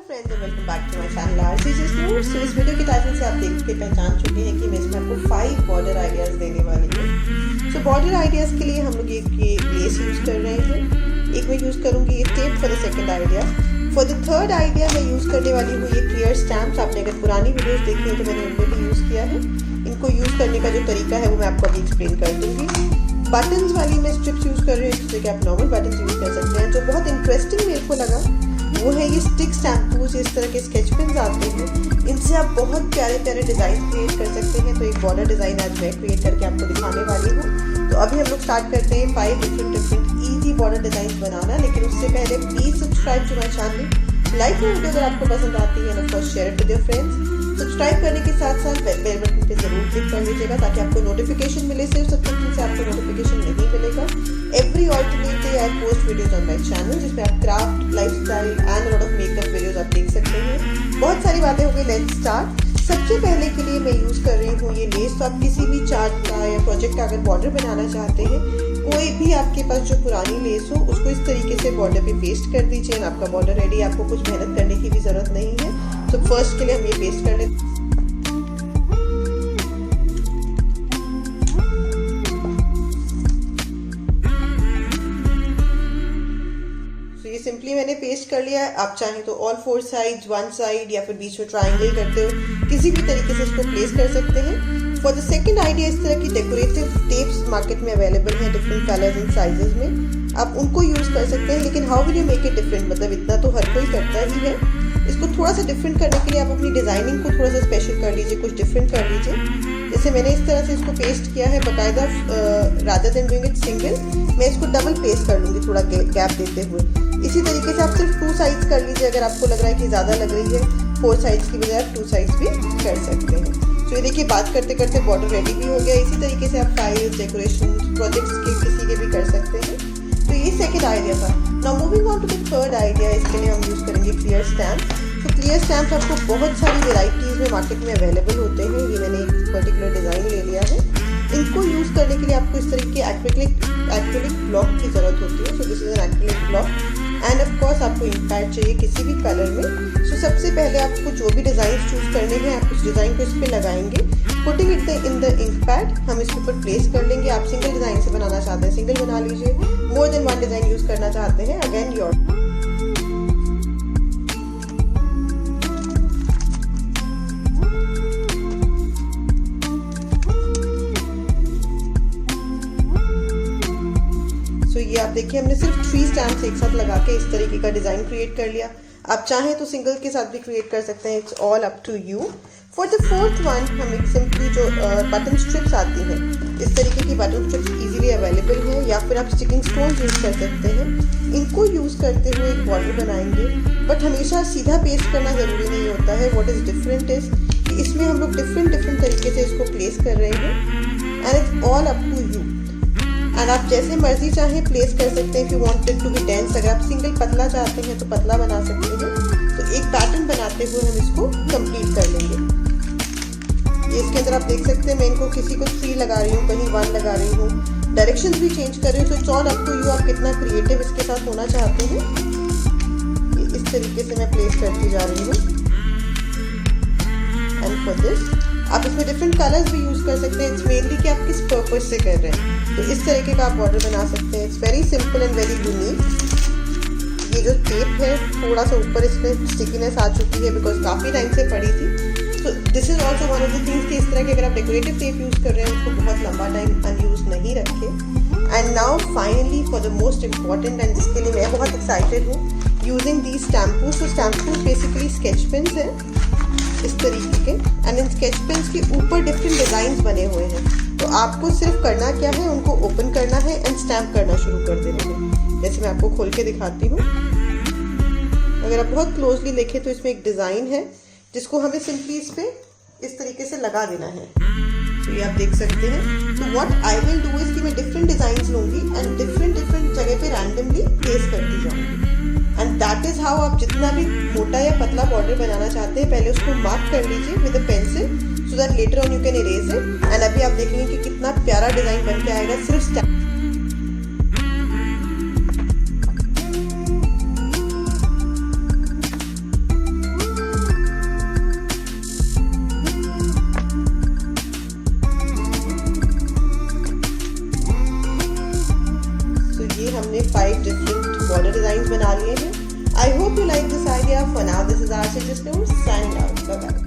Friends and welcome back to my channel RCC notes. तो इस video के title से आप देख के पहचान चुके हैं कि मैं इसमें आपको 5 बॉर्डर आइडियाज देने वाली हूँ। सो बॉर्डर आइडियाज के लिए हम लोग ये लेस यूज कर रहे हैं। एक मैं यूज करूंगी ये tape for the second idea. For the third idea मैं यूज करने वाली हूँ ये क्लियर स्टैम्प्स। आपने अगर पुरानी वीडियोस देखी है तो मैंने उनमें भी यूज किया है। इनको यूज करने का जो तरीका है वो मैं आपको अभी एक्सप्लेन कर दूंगी। बटन्स वाली मैं स्ट्रिप्स यूज कर रही हूँ, जिससे कि आप नॉर्मल बटन्स यूज कर सकते हैं। जो बहुत इंटरेस्टिंग मेरे को लगा वो है ये स्टिक शैम्पूज। इस तरह के स्केच पेन्स आते हैं, इनसे आप बहुत प्यारे प्यारे डिजाइन क्रिएट कर सकते हैं। तो एक बॉर्डर डिजाइन आज मैं क्रिएट करके आपको दिखाने वाली हूँ। तो अभी हम लोग स्टार्ट करते हैं 5 डिफरेंट इजी बॉर्डर डिजाइन बनाना। लेकिन उससे पहले please subscribe to my channel, like करो वीडियो अगर आपको पसंद आती है, of course share it with your friends. Subscribe करने के साथ साथ बेल बटन पे जरूर क्लिक कर लीजिएगा ताकि आपको नोटिफिकेशन मिले। सिर्फ सब्सक्रिप्शन से आपको नोटिफिकेशन नहीं मिलेगा। Every alternate day I post videos on my channel, जिसमें आप craft, lifestyle and lot of makeup videos आप देख सकते हैं। बहुत सारी बातें हो गई, लेट्स स्टार्ट। सबसे पहले के लिए मैं यूज कर रही हूँ ये लेस। तो आप किसी भी चार्ट का या प्रोजेक्ट का अगर बॉर्डर बनाना चाहते हैं, कोई भी आपके पास जो पुरानी लेस हो उसको इस तरीके से बॉर्डर पे पेस्ट कर दीजिए। आपका बॉर्डर रेडी, आपको कुछ मेहनत करने की भी जरूरत नहीं है। तो फर्स्ट के लिए हम ये पेस्ट कर लेते हैं। सिंपली मैंने पेस्ट कर लिया है। आप चाहें तो ऑल 4 साइड्स, 1 साइड या फिर बीच में ट्रायंगल करते हो किसी भी तरीके से इसको प्लेस कर सकते हैं। फॉर द सेकंड आइडिया, इस तरह की डेकोरेटिव टेप्स मार्केट में अवेलेबल है डिफरेंट कलर्स एंड साइजेस में। आप उनको यूज कर सकते हैं। लेकिन how will you make it different, मतलब इतना तो हर कोई करता ही है। इसको थोड़ा सा डिफरेंट करने के लिए आप अपनी डिजाइनिंग को थोड़ा सा स्पेशल कर लीजिए, कुछ डिफरेंट कर लीजिए। जैसे मैंने इस तरह से इसको पेस्ट किया है बाकायदा, rather than doing it single मैं इसको डबल पेस्ट कर लूँगी थोड़ा गैप देते हुए। इसी तरीके से आप सिर्फ 2 साइड्स कर लीजिए। अगर आपको लग रहा है कि ज़्यादा लग रही है 4 साइड्स की बजाय 2 साइड्स भी कर सकते हैं। तो ये देखिए, बात करते करते बॉर्डर रेडी भी हो गया। इसी तरीके से आप फाइल्स, डेकोरेशन प्रोजेक्ट्स के किसी के भी कर सकते हैं। तो ये सेकंड आइडिया था। Now moving on to the third idea. इसके लिए हम यूज़ करेंगे क्लियर स्टैम्प। तो क्लियर स्टैम्प आपको बहुत सारी वेराइटीज़ में मार्केट में अवेलेबल होते हैं। ये मैंने एक पर्टिकुलर डिज़ाइन ले लिया है। इनको यूज़ करने के लिए आपको इस तरह के एक्रिलिक ब्लॉक की ज़रूरत होती है। So this is an acrylic block end of course आपको इंक पैड चाहिए किसी भी कलर में। सो सबसे पहले आपको जो भी डिज़ाइन चूज करने हैं, आप उस डिज़ाइन को इस पर लगाएंगे। Putting it in the ink pad हम इसके ऊपर प्लेस कर लेंगे। आप सिंगल डिज़ाइन से बनाना चाहते हैं सिंगल बना लीजिए, मोर देन 1 डिज़ाइन यूज़ करना चाहते हैं अगेन योर। तो ये आप देखिए, हमने सिर्फ 3 स्टैम्प्स एक साथ लगा के इस तरीके का डिज़ाइन क्रिएट कर लिया। आप चाहें तो सिंगल के साथ भी क्रिएट कर सकते हैं। It's all up to you. For the fourth one हम एक सिंपली जो बटन स्ट्रिप्स आती हैं, इस तरीके की बटन स्ट्रिप्स इजीली अवेलेबल है, या फिर आप स्टिकिंग स्टोन्स यूज़ कर सकते हैं। इनको यूज़ करते हुए एक बॉर्डर बनाएंगे। बट हमेशा सीधा पेस्ट करना ज़रूरी नहीं होता है। व्हाट इज़ डिफरेंट इज कि इसमें हम लोग डिफरेंट तरीके से इसको प्लेस कर रहे हैं and it's all up to you. And आप जैसे मर्जी चाहें प्लेस कर सकते हैं। If you want it to be dense, अगर आप सिंगल पतला चाहते हैं तो पतला बना सकते हैं। तो एक पैटर्न बनाते हुए हम इसको कंप्लीट कर लेंगे। ये इसके अंदर आप देख सकते हैं, मैं इनको किसी को 3 लगा रही हूँ, कहीं 1 लगा रही हूँ, डायरेक्शंस भी चेंज कर रही हूँ। तो it's all up to you, आप कितना क्रिएटिव इसके साथ होना चाहते हैं। इस तरीके से मैं प्लेस करती जा रही हूँ। एंड फॉर दिस आप इसमें डिफरेंट कलर्स भी यूज़ कर सकते हैं। इट्स मेनली कि आप किस पर्पज से कर रहे हैं। तो इस तरीके का आप बॉर्डर बना सकते हैं। It's very simple and very unique. ये जो टेप है थोड़ा सा ऊपर इसमें स्टिकीनेस आ चुकी है बिकॉज काफ़ी टाइम से पड़ी थी। तो this is also one of the things कि इस तरह के अगर आप डेकोरेटिव टेप यूज़ कर रहे हैं उसको बहुत लंबा टाइम अनयूज नहीं रखें। And now finally for the most important, and जिसके लिए मैं बहुत एक्साइटेड हूँ, यूजिंग दी स्टैम्पूज। तो स्टैम्पूज बेसिकली स्केच पेन्स हैं इस तरीके के, एंड इन स्केच पेन्स के ऊपर डिफरेंट डिजाइन बने हुए हैं। तो आपको सिर्फ करना क्या है, उनको ओपन करना है एंड स्टैम्प करना शुरू कर देना है। जैसे मैं आपको खोल के दिखाती हूँ। अगर आप बहुत क्लोजली देखें तो इसमें एक डिजाइन है जिसको हमें सिंपली इस पे इस तरीके से लगा देना है। तो ये आप देख सकते हैं। तो what I will do is कि मैं डिफरेंट डिजाइन लूंगी एंड डिफरेंट जगह पे रैंडमली प्लेस करती जाऊंगी। एंड दैट इज हाउ आप जितना भी मोटा या पतला बॉर्डर बनाना चाहते हैं पहले उसको मार्क कर लीजिए with a pencil, so that later on you can erase it. And अभी आप देखेंगे कि कितना प्यारा डिजाइन बन के आएगा सिर्फ ये हमने 5 डिफरेंट बॉर्डर डिजाइन बना लिए हैं। I hope you like this idea. For now this is R Sijas Noor signing out. Bye bye.